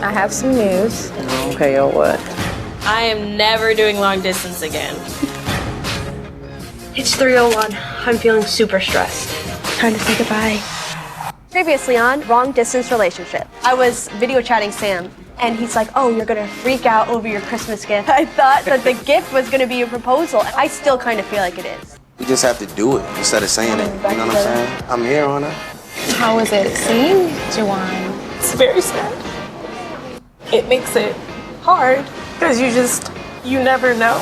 I have some news. Okay, or what? I am never doing long distance again. It's 3:01. I'm feeling super stressed. Time to say goodbye. Previously on Long Distance Relationship, I was video chatting Sam, and he's like, oh, you're gonna freak out over your Christmas gift. I thought that the gift was gonna be a proposal. I still kind of feel like it is. You just have to do it instead of saying it. You know what I'm saying? I'm here on it. How was it seeing Juwaun? It's very sad. It makes it hard because you never know.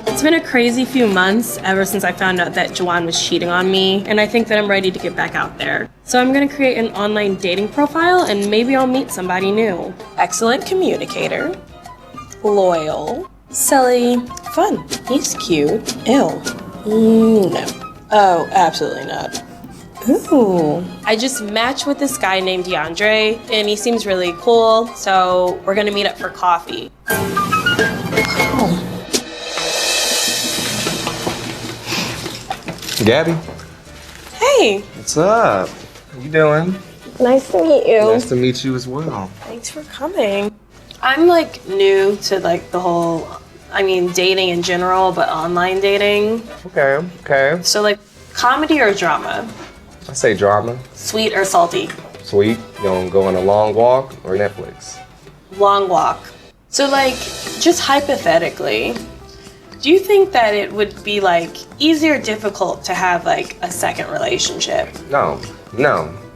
It's been a crazy few months ever since I found out that Juwaun was cheating on me, and I think that I'm ready to get back out there. So I'm gonna create an online dating profile and maybe I'll meet somebody new. Excellent communicator, loyal, silly, fun. He's cute, ill. No. Oh, absolutely not. Ooh. I just matched with this guy named DeAndre, and he seems really cool, so we're gonna meet up for coffee. Oh. Gabby. Hey. What's up? How you doing? Nice to meet you. Nice to meet you as well. Thanks for coming. I'm like new to like the whole, dating in general, but online dating. Okay. So like comedy or drama? I say drama. Sweet or salty? Sweet. You gonna go on a long walk or Netflix? Long walk. So like, just hypothetically, do you think that it would be like easy or difficult to have like a second relationship? No.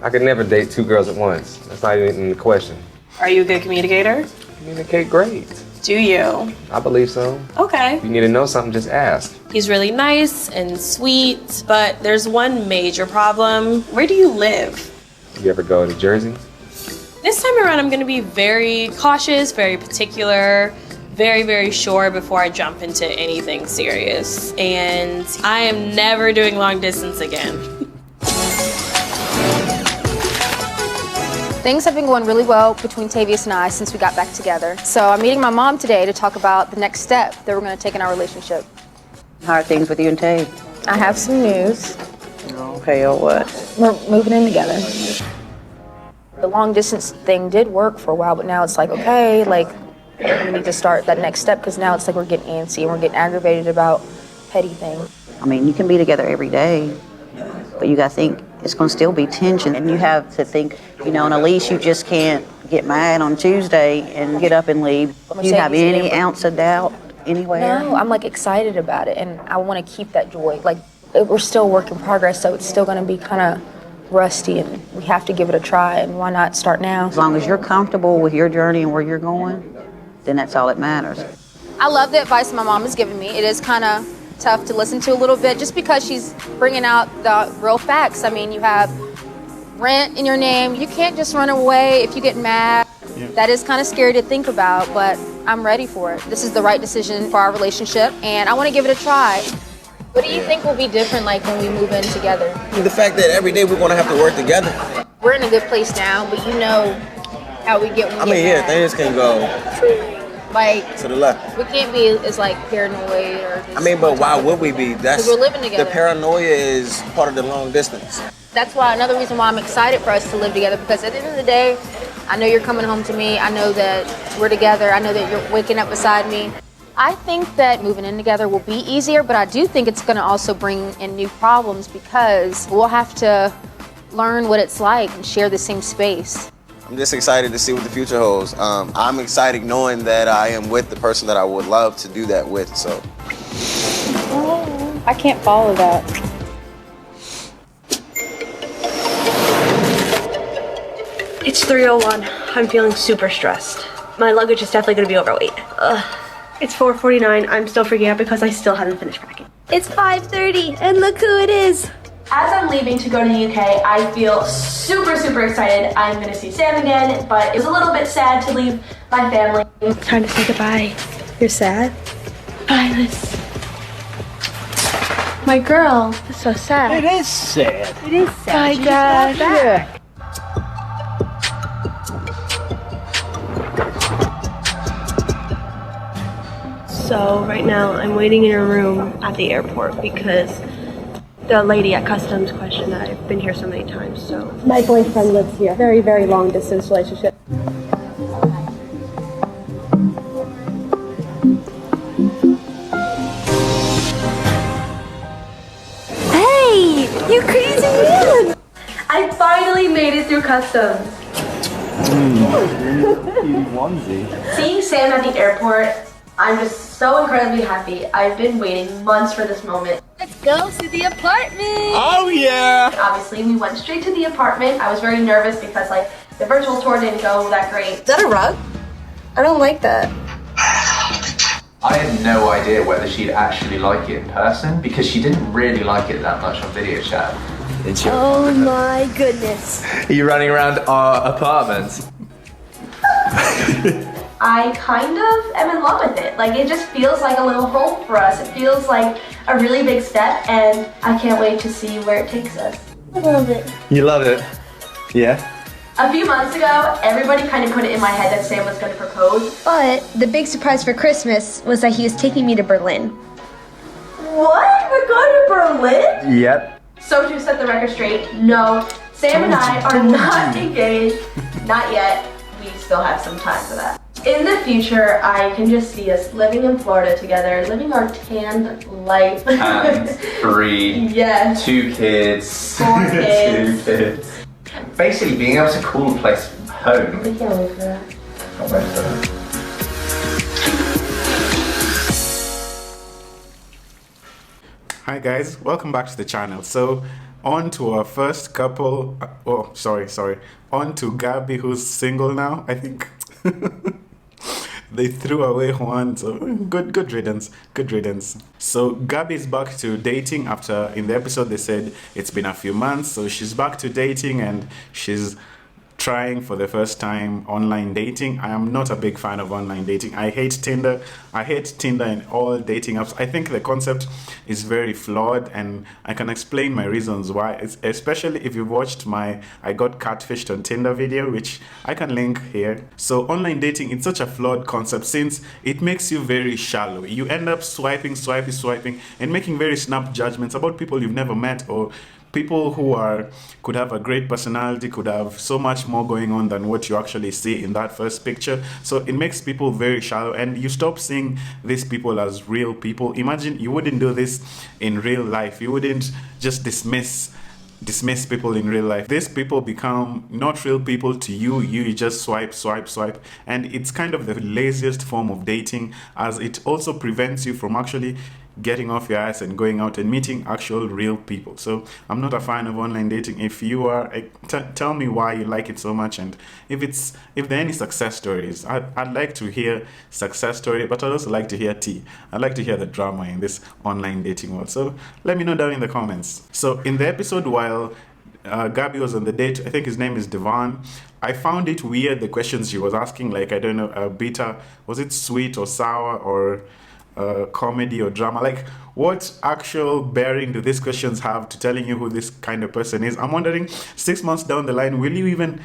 I could never date two girls at once. That's not even the question. Are you a good communicator? Communicate great. Do you? I believe so. Okay. If you need to know something, just ask. He's really nice and sweet, but there's one major problem. Where do you live? You ever go to Jersey? This time around, I'm gonna be very cautious, very particular, very, very sure before I jump into anything serious. And I am never doing long distance again. Things have been going really well between Tavious and I since we got back together. So I'm meeting my mom today to talk about the next step that we're going to take in our relationship. How are things with you and Tay? I have some news. Okay, or what? We're moving in together. The long distance thing did work for a while, but now it's like, okay, like we need to start that next step because now it's like we're getting antsy and we're getting aggravated about petty things. I mean, you can be together every day, but you got to think it's going to still be tension. And you have to think, and at least you just can't get mad on Tuesday and get up and leave. Do you have any ounce of doubt anywhere? No, I'm like excited about it and I want to keep that joy. Like we're still a work in progress, so it's still going to be kind of rusty and we have to give it a try, and why not start now? As long as you're comfortable with your journey and where you're going, then that's all that matters. I love the advice my mom has given me. It is kind of tough to listen to a little bit just because she's bringing out the real facts. I mean, you have rent in your name. You can't just run away if you get mad. Yeah. That is kind of scary to think about, but I'm ready for it. This is the right decision for our relationship, and I want to give it a try. What do you think will be different like when we move in together? The fact that every day we're going to have to work together. We're in a good place now, but you know how we get when we get mad. Things can go like to the left. We can't be as like paranoid or just but why would we be? That's we're living together. The paranoia is part of the long distance. That's why another reason why I'm excited for us to live together, because at the end of the day, I know you're coming home to me. I know that we're together. I know that you're waking up beside me. I think that moving in together will be easier, but I do think it's going to also bring in new problems because we'll have to learn what it's like and share the same space. I'm just excited to see what the future holds. I'm excited knowing that I am with the person that I would love to do that with, so. Oh, I can't follow that. It's 3:01. I'm feeling super stressed. My luggage is definitely going to be overweight. It's 4:49. I'm still freaking out because I still haven't finished packing. It's 5:30, and look who it is. As I'm leaving to go to the UK, I feel super, super excited. I'm going to see Sam again, but it was a little bit sad to leave my family. Time to say goodbye. You're sad? Bye, Liz. My girl. That's so sad. It is sad. It is sad. Bye, Dad. Yeah. So right now I'm waiting in a room at the airport because the lady at customs questioned that I've been here so many times. So my boyfriend lives here. Very, very long distance relationship. Hey, you crazy man! I finally made it through customs. Seeing Sam at the airport, I'm just so incredibly happy. I've been waiting months for this moment. Let's go to the apartment. Oh yeah! Obviously, we went straight to the apartment. I was very nervous because like the virtual tour didn't go that great. Is that a rug? I don't like that. I had no idea whether she'd actually like it in person because she didn't really like it that much on video chat. Oh my goodness. Are you running around our apartment? I kind of am in love with it. Like, it just feels like a little home for us. It feels like a really big step, and I can't wait to see where it takes us. I love it. You love it? Yeah? A few months ago, everybody kind of put it in my head that Sam was going to propose. But the big surprise for Christmas was that he was taking me to Berlin. What? We're going to Berlin? Yep. So to set the record straight, no, Sam and I are not engaged. Not yet. We still have some time for that. In the future, I can just see us living in Florida together, living our tan life. Hands free. Yes. 2 kids. 4 kids. 2 kids. Basically being able to call a place home. I can't wait for that. Can't wait for that. Hi guys, welcome back to the channel. So on to our first couple, on to Gabby, who's single now, I think. They threw away Juan, so good riddance, good riddance. So Gabby's back to dating after, in the episode they said it's been a few months, so she's back to dating and she's trying for the first time online dating. I am not a big fan of online dating. I hate Tinder. I hate Tinder and all dating apps. I think the concept is very flawed, and I can explain my reasons why. It's, especially if you've watched my I got catfished on Tinder video, which I can link here. So online dating, it's such a flawed concept since it makes you very shallow. You end up swiping and making very snap judgments about people you've never met, or people who could have a great personality, could have so much more going on than what you actually see in that first picture. So it makes people very shallow, and you stop seeing these people as real people. Imagine you wouldn't do this in real life. You wouldn't just dismiss people in real life. These people become not real people to you. You just swipe, and it's kind of the laziest form of dating, as it also prevents you from actually getting off your ass and going out and meeting actual real people. So I'm not a fan of online dating. If you are, tell me why you like it so much, and if there are any success stories. I'd like to hear success story, but I'd also like to hear tea. I'd like to hear the drama in this online dating world. So let me know down in the comments. So in the episode, while Gabby was on the date, I think his name is Devon, I found it weird the questions she was asking, like, I don't know, bitter, was it sweet or sour, or comedy or drama? Like, what actual bearing do these questions have to telling you who this kind of person is? I'm wondering, 6 months down the line, will you even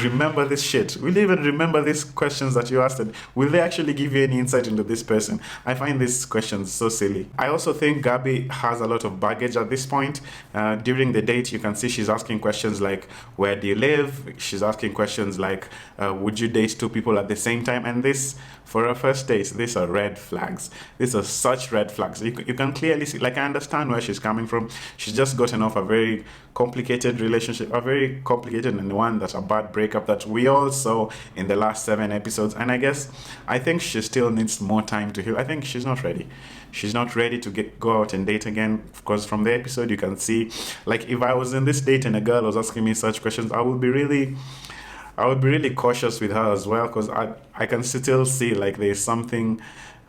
remember this shit? Will you even remember these questions that you asked? And will they actually give you any insight into this person? I find these questions so silly. I also think Gabby has a lot of baggage at this point. During the date, you can see she's asking questions like, where do you live? She's asking questions like, would you date 2 people at the same time? And this, for a first date, these are red flags. These are such red flags. You can clearly see, like, I understand where she's coming from. She's just gotten off a very complicated relationship, a very complicated and one that's a bad breakup that we all saw in the last 7 episodes. And I think she still needs more time to heal. I think she's not ready. She's not ready to go out and date again, because from the episode you can see, like, if I was in this date and a girl was asking me such questions, I would be really cautious with her as well, because I can still see, like, there's something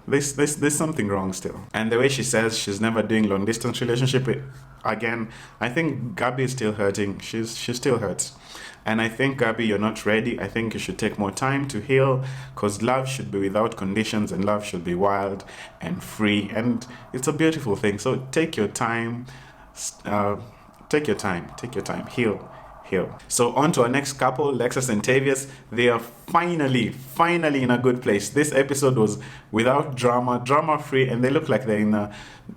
wrong still. And the way she says she's never doing long distance relationship, again, I think Gabby is still hurting. She still hurts. And I think, Gabby, you're not ready. I think you should take more time to heal, because love should be without conditions, and love should be wild and free, and it's a beautiful thing. So take your time, heal hill. So on to our next couple, Lexus and Tavious. They are finally in a good place. This episode was without drama free, and they look like they're in a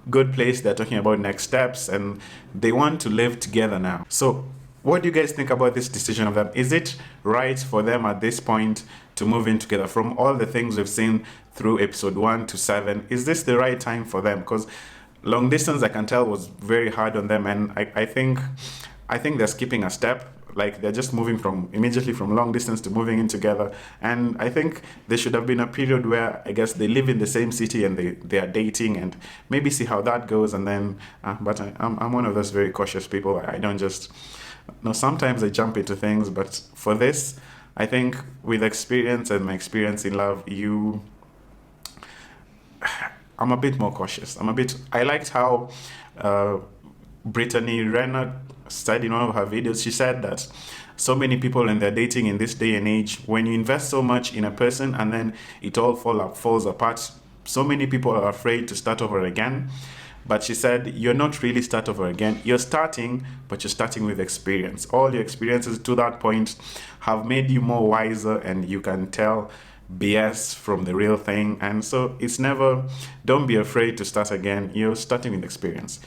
good place. They're talking about next steps and they want to live together now. So what do you guys think about this decision of them? Is it right for them at this point to move in together? From all the things we've seen through episode 1 to 7, is this the right time for them? Because long distance, I can tell, was very hard on them, and I think they're skipping a step. Like, they're just moving immediately from long distance to moving in together. And I think there should have been a period where, I guess, they live in the same city and they are dating, and maybe see how that goes. And then, but I'm one of those very cautious people. I don't just, no, sometimes I jump into things, but for this, I think with experience and my experience in love, I'm a bit more cautious. I liked how Brittany Renner said in one of her videos. She said that so many people in their dating in this day and age, when you invest so much in a person and then it all falls apart, so many people are afraid to start over again. But she said, you're not really start over again. You're starting, but you're starting with experience. All your experiences to that point have made you more wiser, and you can tell BS from the real thing. And so it's never, don't be afraid to start again. You're starting with experience.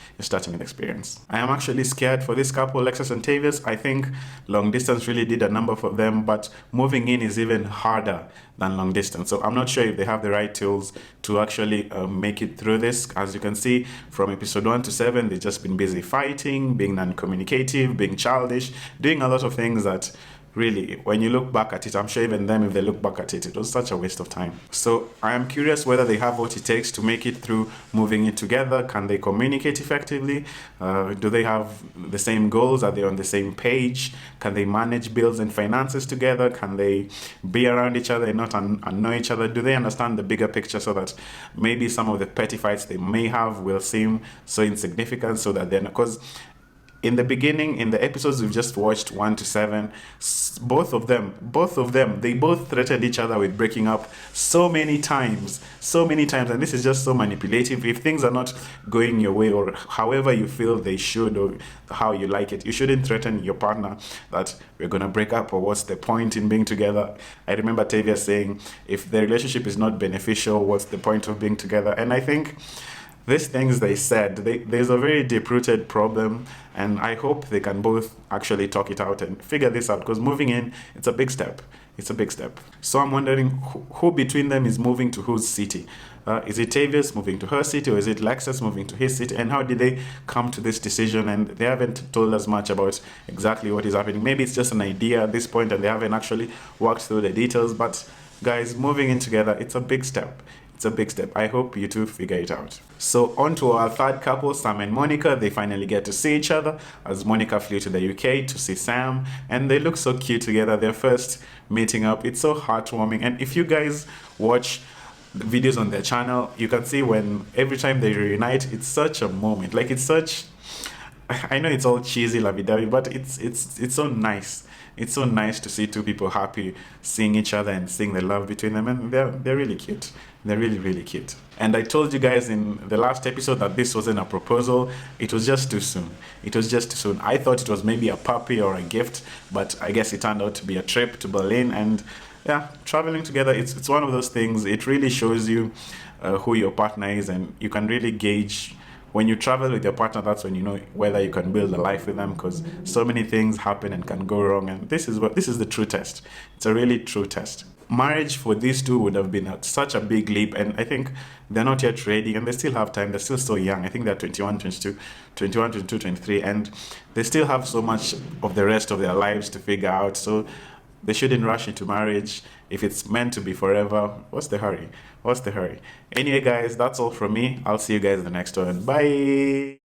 I am actually scared for this couple, Lexus and Tavious. I think long distance really did a number for them, but moving in is even harder than long distance. So I'm not sure if they have the right tools to actually make it through this. As you can see from episode 1 to 7, they've just been busy fighting, being non-communicative, being childish, doing a lot of things that really, when you look back at it, I'm sure even them, if they look back at it, it was such a waste of time. So I am curious whether they have what it takes to make it through moving it together. Can they communicate effectively? Do they have the same goals? Are they on the same page? Can they manage bills and finances together? Can they be around each other and not annoy each other? Do they understand the bigger picture, so that maybe some of the petty fights they may have will seem so insignificant, so that then, because in the beginning, in the episodes we've just watched 1 to 7, both of them, they both threatened each other with breaking up so many times, and this is just so manipulative. If things are not going your way, or however you feel they should, or how you like it, you shouldn't threaten your partner that we're gonna break up, or what's the point in being together. I remember Tavia saying, if the relationship is not beneficial, what's the point of being together? And I think these things they said, there's a very deep-rooted problem, and I hope they can both actually talk it out and figure this out, because moving in, it's a big step. So I'm wondering who between them is moving to whose city? Is it Tavious moving to her city, or is it Lexus moving to his city? And how did they come to this decision? And they haven't told us much about exactly what is happening. Maybe it's just an idea at this point and they haven't actually worked through the details. But guys, moving in together, it's a big step. I hope you two figure it out. So on to our third couple, Sam and Monica. They finally get to see each other, as Monica flew to the UK to see Sam, and they look so cute together. Their first meeting up, it's so heartwarming. And if you guys watch the videos on their channel, you can see when every time they reunite, it's such a moment. Like, it's such, I know it's all cheesy, lovey-dovey, but it's so nice. It's so nice to see two people happy, seeing each other and seeing the love between them, and they're really cute. They're really cute. And I told you guys in the last episode that this wasn't a proposal. It was just too soon. I thought it was maybe a puppy or a gift, but I guess it turned out to be a trip to Berlin. And yeah, traveling together, it's one of those things. It really shows you who your partner is, and you can really gauge. When you travel with your partner, that's when you know whether you can build a life with them, because so many things happen and can go wrong, and this is the true test. It's a really true test. Marriage for these two would have been such a big leap, and I think they're not yet ready, and they still have time. They're still so young. I think they're 21, 22, 23, and they still have so much of the rest of their lives to figure out, so they shouldn't rush into marriage. If it's meant to be forever, what's the hurry? Anyway, guys, that's all from me. I'll see you guys in the next one. Bye.